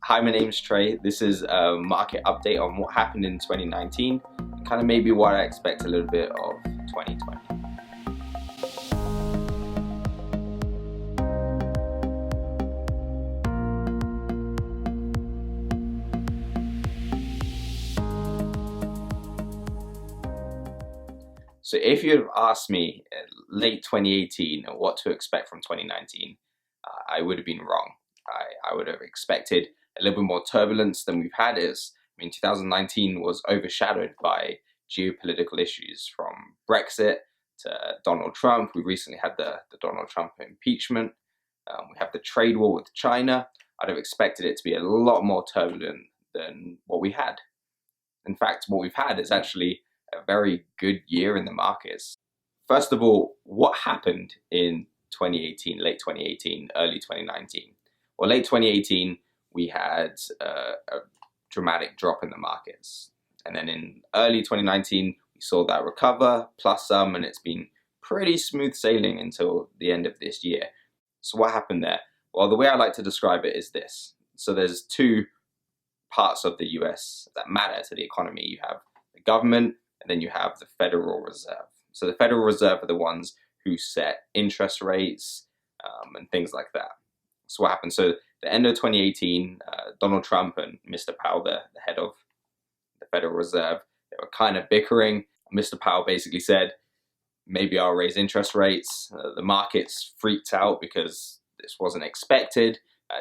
Hi, my name's Trey. This is a market update on what happened in 2019, and kind of maybe what I expect a little bit of 2020. So if you had asked me late 2018 what to expect from 2019, I would have been wrong. I would have expected a little bit more turbulence than we've had. 2019 was overshadowed by geopolitical issues from Brexit to Donald Trump. We recently had the Donald Trump impeachment. We have the trade war with China. I'd have expected it to be a lot more turbulent than what we had. In fact, what we've had is actually a very good year in the markets. First of all, what happened in 2018, late 2018, early 2019? Well, late 2018, we had a dramatic drop in the markets. And then in early 2019, we saw that recover, plus some, and it's been pretty smooth sailing until the end of this year. So what happened there? Well, the way I like to describe it is this. So there's two parts of the US that matter to the economy. You have the government, and then you have the Federal Reserve. So the Federal Reserve are the ones who set interest rates and things like that. So what happened? So the end of 2018, Donald Trump and Mr. Powell, the head of the Federal Reserve, they were kind of bickering. Mr. Powell basically said, maybe I'll raise interest rates. The markets freaked out because this wasn't expected.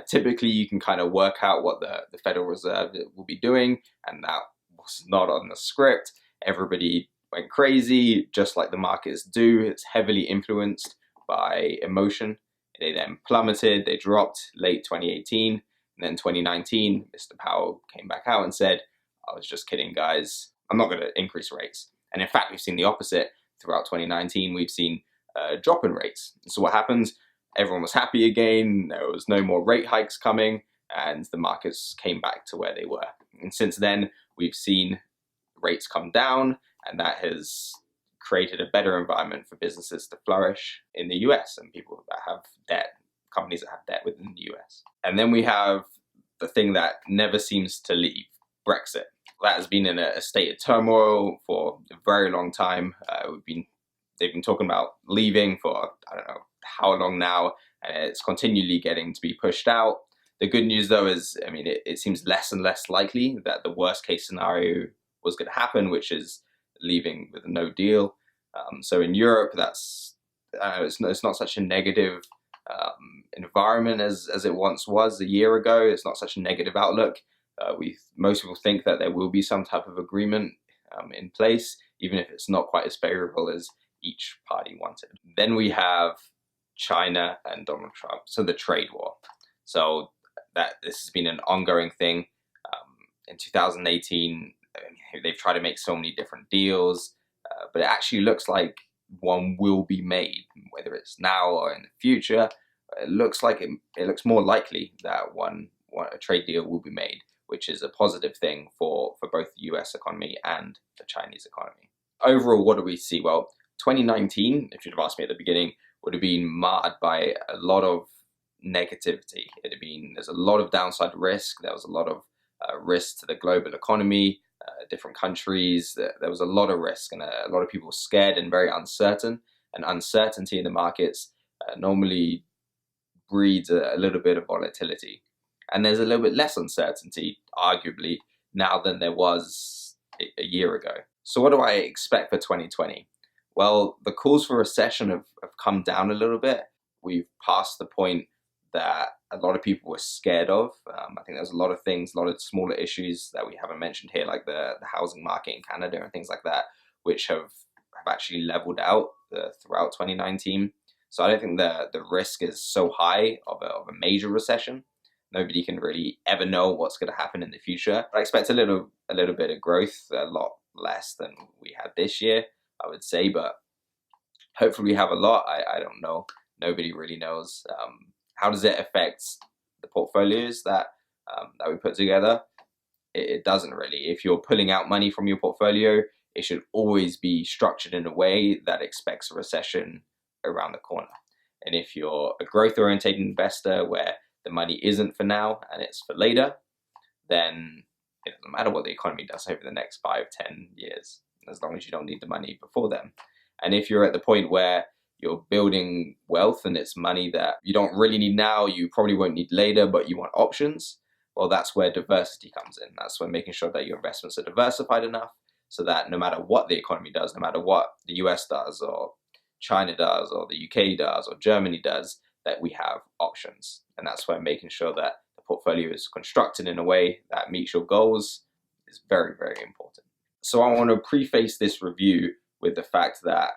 Typically, you can kind of work out what the Federal Reserve will be doing, and that was not on the script. Everybody went crazy, just like the markets do. It's heavily influenced by emotion. They then plummeted, they dropped late 2018, and then 2019, Mr. Powell came back out and said, I was just kidding, guys. I'm not going to increase rates. And in fact, we've seen the opposite. Throughout 2019, we've seen a drop in rates. So what happens? Everyone was happy again, there was no more rate hikes coming, and the markets came back to where they were. And since then, we've seen rates come down, and that has created a better environment for businesses to flourish in the US and people that have debt, companies that have debt within the US. And then we have the thing that never seems to leave, Brexit. That has been in a state of turmoil for a very long time. They've been talking about leaving for, I don't know how long now, and it's continually getting to be pushed out. The good news though is, it seems less and less likely that the worst case scenario was going to happen, which is leaving with a no deal. So in Europe, it's not such a negative environment as it once was a year ago. It's not such a negative outlook. Most people think that there will be some type of agreement in place, even if it's not quite as favorable as each party wanted. Then we have China and Donald Trump, so the trade war. So this has been an ongoing thing. In 2018, they've tried to make so many different deals, but it actually looks like one will be made, whether it's now or in the future. It looks more likely that a trade deal will be made, which is a positive thing for both the US economy and the Chinese economy. Overall, what do we see? Well, 2019, if you'd have asked me at the beginning, would have been marred by a lot of negativity. There's a lot of downside risk. There was a lot of risk to the global economy, different countries. There was a lot of risk, and a lot of people were scared and very uncertain. And uncertainty in the markets normally breeds a little bit of volatility. And there's a little bit less uncertainty, arguably, now than there was a year ago. So what do I expect for 2020? Well, the calls for recession have come down a little bit. We've passed the point that a lot of people were scared of. I think there's a lot of things, a lot of smaller issues that we haven't mentioned here, like the housing market in Canada and things like that, which have actually leveled out throughout 2019. So I don't think the risk is so high of a major recession. Nobody can really ever know what's going to happen in the future. I expect a little bit of growth, a lot less than we had this year, I would say, but hopefully we have a lot. I don't know. Nobody really knows. How does it affect the portfolios that we put together? It doesn't really. If you're pulling out money from your portfolio, it should always be structured in a way that expects a recession around the corner. And if you're a growth-oriented investor where the money isn't for now and it's for later, then it doesn't matter what the economy does over the next 5-10 years, as long as you don't need the money before then. And if you're at the point where you're building wealth and it's money that you don't really need now, you probably won't need later, but you want options, well, that's where diversity comes in. That's when making sure that your investments are diversified enough so that no matter what the economy does, no matter what the US does or China does or the UK does or Germany does, that we have options. And that's where making sure that the portfolio is constructed in a way that meets your goals is very, very important. So I want to preface this review with the fact that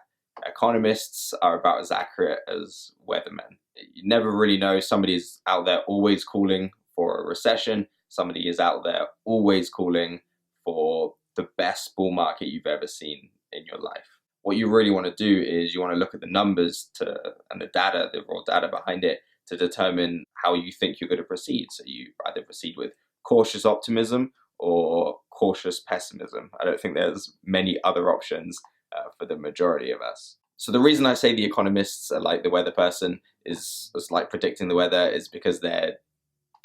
economists are about as accurate as weathermen. You never really know. Somebody's out there always calling for a recession. Somebody is out there always calling for the best bull market you've ever seen in your life. What you really want to do is you want to look at the numbers and the data, the raw data behind it, to determine how you think you're going to proceed. So you either proceed with cautious optimism or cautious pessimism. I don't think there's many other options for the majority of us. So the reason I say the economists are like the weather person is like predicting the weather is because they're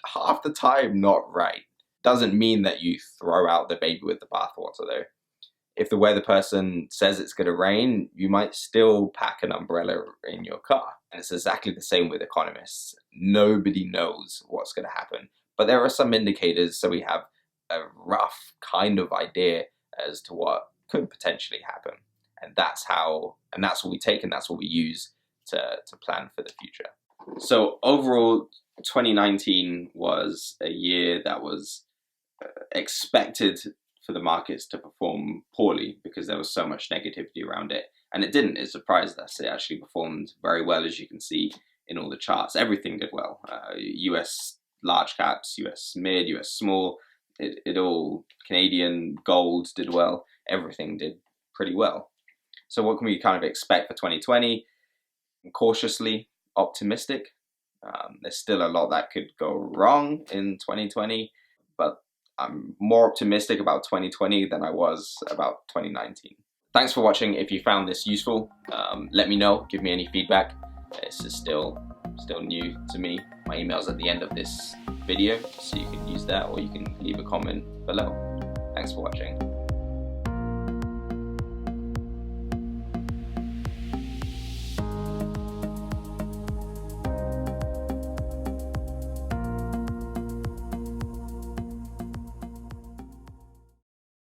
half the time not right. Doesn't mean that you throw out the baby with the bathwater though. If the weather person says it's going to rain, you might still pack an umbrella in your car. And it's exactly the same with economists. Nobody knows what's going to happen. But there are some indicators, so we have a rough kind of idea as to what could potentially happen. And that's what we take and that's what we use to plan for the future. So overall, 2019 was a year that was expected for the markets to perform poorly because there was so much negativity around it. And it didn't. It surprised us. It actually performed very well, as you can see in all the charts. Everything did well. US large caps, US mid, US small, it all, Canadian gold did well. Everything did pretty well. So what can we kind of expect for 2020? Cautiously optimistic. There's still a lot that could go wrong in 2020, but I'm more optimistic about 2020 than I was about 2019. Thanks for watching. If you found this useful, let me know. Give me any feedback. This is still new to me. My email's at the end of this video, so you can use that or you can leave a comment below. Thanks for watching.